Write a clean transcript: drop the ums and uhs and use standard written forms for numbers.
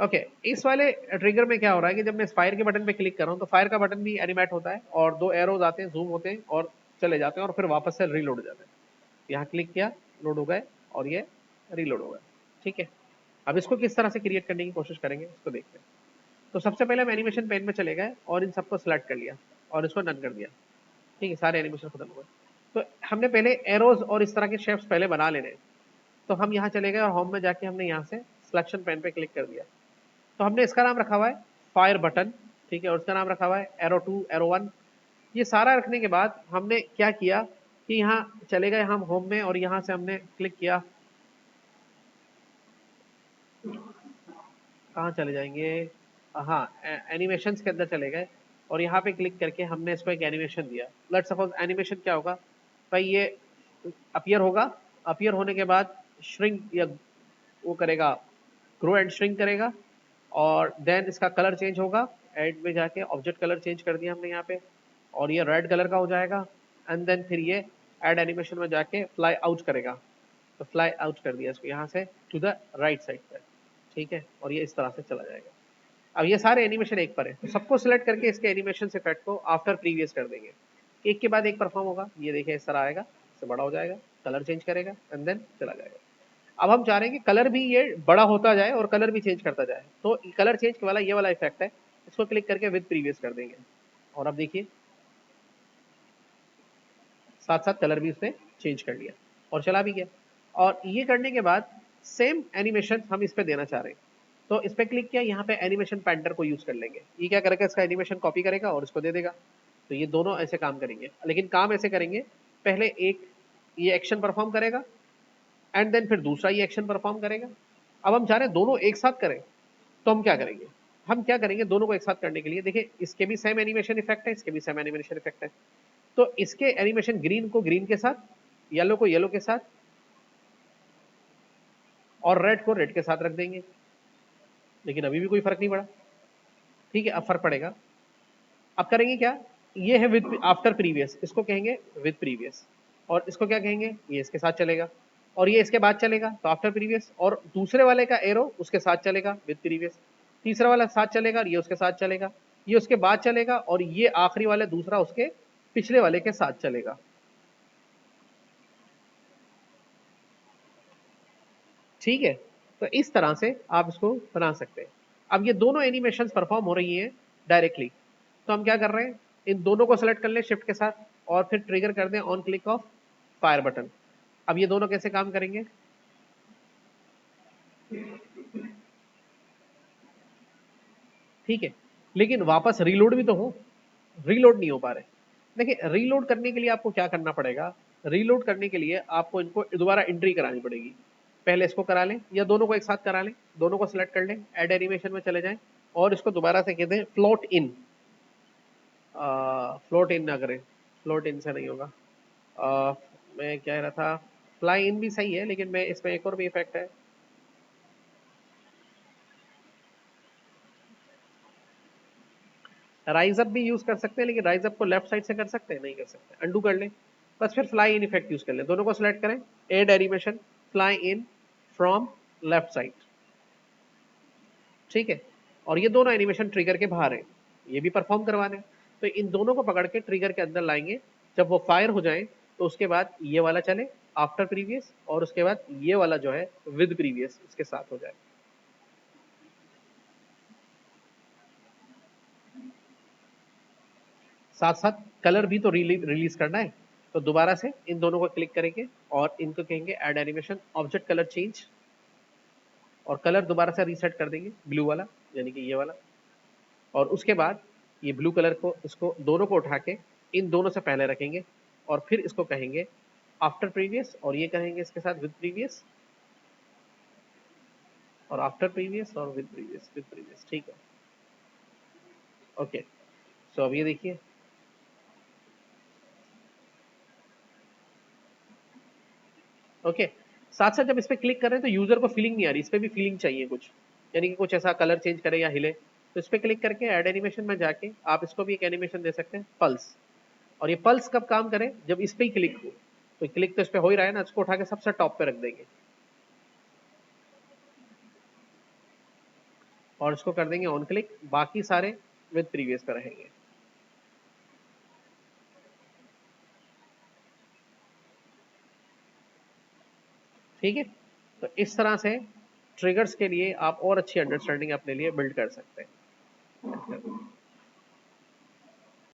Okay इस वाले trigger में क्या हो रहा है कि जब मैं इस फायर के बटन पे क्लिक कर रहा हूँ तो फायर का बटन भी एनिमेट होता है और दो एरोज आते हैं, जूम होते हैं और चले जाते हैं और फिर वापस से रीलोड हो जाते हैं। यहाँ क्लिक किया, लोड हो गए और ये रीलोड हो गए। ठीक है, अब इसको किस तरह से क्रिएट करने की कोशिश करेंगे इसको देखते हैं। तो सबसे पहले हम एनिमेशन पेन में चले गए और इन सबको सिलेक्ट कर लिया और इसको डन कर दिया। ठीक है, सारे एनिमेशन खत्म हो गए। तो हमने पहले एरोज और इस तरह के शेप्स पहले बना लेने हैं। तो हम यहाँ चले गए और होम में जाके हमने यहाँ से सिलेक्शन पेन पे क्लिक कर दिया। तो हमने इसका नाम रखा हुआ है फायर बटन। ठीक है, और इसका नाम रखा हुआ है एरो 2, एरो 1। ये सारा रखने के बाद हमने क्या किया कि यहाँ चले गए हम होम में और यहाँ से हमने क्लिक किया। कहाँ चले जाएंगे, हाँ एनिमेशन के अंदर चले गए और यहाँ पे क्लिक करके हमने इसको एक एनिमेशन दिया। लेट्स सपोज एनिमेशन क्या होगा भाई, ये अपीयर होगा, अपीयर होने के बाद श्रिंक या वो करेगा, ग्रो एंड श्रिंक करेगा और देन इसका कलर चेंज होगा। एड में जाके ऑब्जेक्ट कलर चेंज कर दिया हमने यहाँ पे और ये रेड कलर का हो जाएगा। एंड देन फिर ये एड एनिमेशन में जाके फ्लाई आउट करेगा। तो फ्लाई आउट कर दिया इसको यहाँ से टू द राइट साइड पर। ठीक है, और ये इस तरह से चला जाएगा। अब ये सारे एनिमेशन एक पर है तो सबको सिलेक्ट करके इसके एनिमेशन इफेक्ट को आफ्टर प्रीवियस कर देंगे। एक के बाद एक परफॉर्म होगा। ये देखिए इस तरह आएगा, इससे बड़ा हो जाएगा, कलर चेंज करेगा एंड देन चला जाएगा। अब हम चाह रहे हैं कि कलर भी ये बड़ा होता जाए और कलर भी चेंज करता जाए। तो कलर चेंज वाला ये वाला इफेक्ट है, इसको क्लिक करके विद प्रीवियस कर देंगे और अब देखिए साथ साथ कलर भी उसने चेंज कर लिया और चला भी गया। और ये करने के बाद सेम एनिमेशन हम इस पे देना चाह रहे हैं। तो इस पे क्लिक किया, यहाँ पे एनिमेशन पेंटर को यूज कर लेंगे। ये क्या करेगा, इसका एनिमेशन कॉपी करेगा और इसको दे देगा। तो ये दोनों ऐसे काम करेंगे, लेकिन काम ऐसे करेंगे, पहले एक ये एक्शन परफॉर्म करेगा एंड देन फिर दूसरा ये एक्शन परफॉर्म करेगा। अब हम चाह रहे हैं दोनों एक साथ करें, तो हम क्या करेंगे, हम क्या करेंगे दोनों को एक साथ करने के लिए, देखिए इसके भी सेम एनिमेशन इफेक्ट है, इसके भी सेम एनिमेशन इफेक्ट है। तो इसके एनिमेशन ग्रीन को ग्रीन के साथ, येलो को येलो के साथ और रेड को रेड के साथ रख देंगे। लेकिन अभी भी कोई फर्क नहीं पड़ा। ठीक है, अब फर्क पड़ेगा। अब करेंगे क्या, ये है विद आफ्टर प्रीवियस, इसको कहेंगे विद प्रीवियस और इसको क्या कहेंगे, ये इसके साथ चलेगा और ये इसके बाद चलेगा तो आफ्टर प्रीवियस, और दूसरे वाले का एरो उसके साथ चलेगा विद प्रीवियस, तीसरा वाला साथ चलेगा और ये उसके साथ चलेगा, ये उसके बाद चलेगा और ये आखिरी वाले दूसरा उसके पिछले वाले के साथ चलेगा। ठीक है, तो इस तरह से आप इसको बना सकते हैं। अब ये दोनों एनिमेशन परफॉर्म हो रही हैं डायरेक्टली, तो हम क्या कर रहे हैं, इन दोनों को सेलेक्ट कर लें शिफ्ट के साथ और फिर ट्रिगर कर दें on click of fire button. अब ये दोनों कैसे काम करेंगे, ठीक है, लेकिन वापस रीलोड भी तो हो, रीलोड नहीं हो पा रहे। देखिए रीलोड करने के लिए आपको क्या करना पड़ेगा, रीलोड करने के लिए आपको इनको दोबारा एंट्री करानी पड़ेगी। पहले इसको करा लें या दोनों को एक साथ करा लें, दोनों को सिलेक्ट कर लें, एड एनिमेशन में चले जाएं और इसको दोबारा से कहते हैं फ्लोट इन। फ्लोट इन ना करें, फ्लोट इन से नहीं होगा। मैं कह रहा था फ्लाई इन भी सही है, लेकिन मैं इसमें एक और भी इफेक्ट है, राइज अप भी यूज कर सकते हैं, लेकिन राइज अप को लेफ्ट साइड से कर सकते हैं, नहीं कर सकते, अंडू कर लें। बस फिर फ्लाई इन इफेक्ट यूज कर लें, दोनों को सिलेक्ट करें, add animation fly in from left side. ठीक है, और ये दोनों एनिमेशन ट्रिगर के बाहर है, ये भी परफॉर्म करवाने हैं। तो इन दोनों को पकड़ के ट्रिगर के अंदर लाएंगे, जब वो फायर हो जाए तो उसके बाद ये वाला चले आफ्टर प्रीवियस और उसके बाद ये वाला जो है विद प्रीवियस इसके साथ हो जाए। साथ साथ कलर भी तो रिलीज करना है। तो दोबारा से इन दोनों को क्लिक करेंगे और इनको कहेंगे add animation object colour change और कलर दोबारा से रीसेट कर देंगे ब्लू वाला, यानी कि ये वाला। और उसके बाद ये ब्लू कलर को, इसको दोनों को उठा के इन दोनों से पहले रखेंगे और फिर इसको कहेंगे आफ्टर प्रीवियस और ये कहेंगे इसके साथ विद प्रीवियस और आफ्टर प्रीवियस और विद प्रीवियस। ठीक है, ओके। सो अब ये देखिए, ओके। साथ साथ जब इस पे क्लिक कर रहे हैं तो यूजर को फीलिंग नहीं आ रही, इस पे भी फीलिंग चाहिए कुछ, यानी कि कुछ ऐसा कलर चेंज करे या हिले। तो इस पे क्लिक करके ऐड एनिमेशन में जाके आप इसको भी एक एनिमेशन दे सकते हैं पल्स। और ये पल्स कब काम करे, जब इस पे ही क्लिक हो। तो क्लिक तो इस पे हो ही रहा है ना, इसको उठा के सबसे टॉप पे रख देंगे और इसको कर देंगे ऑन क्लिक, बाकी सारे विद प्रीवियस पे रहेंगे। ठीक है, तो इस तरह से ट्रिगर्स के लिए आप और अच्छी अंडरस्टैंडिंग अपने लिए बिल्ड कर सकते हैं।